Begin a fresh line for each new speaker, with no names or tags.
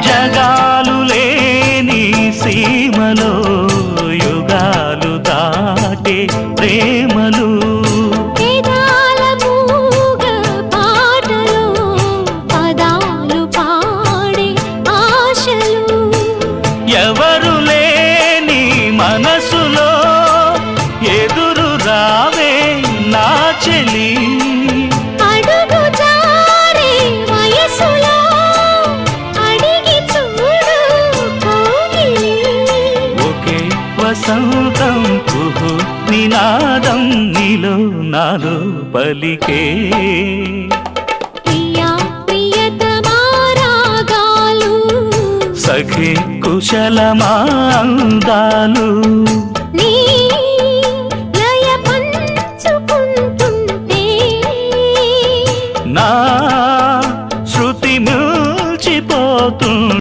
జగాలు లేని సీమలో యుగాలు దాటే ప్రేమలు
వేదాల మూగ పాటలో పదాలు పాడే ఆశలు
ఎవరు లేని మనసులో ఎదురు రావే నా చెలి
అడుగు జారే వయసులో అడిగి చూడు కౌగిలి
ఒకే వసంతం కుహు నినాదం నీలో నాలో పలికే
ప్రియా ప్రియతమా రాగాలు
సఖి కుశలమా అందాలు
నీ లయ పంచుకుంటుంటే
నా శృతి మిల్చిపోతుంది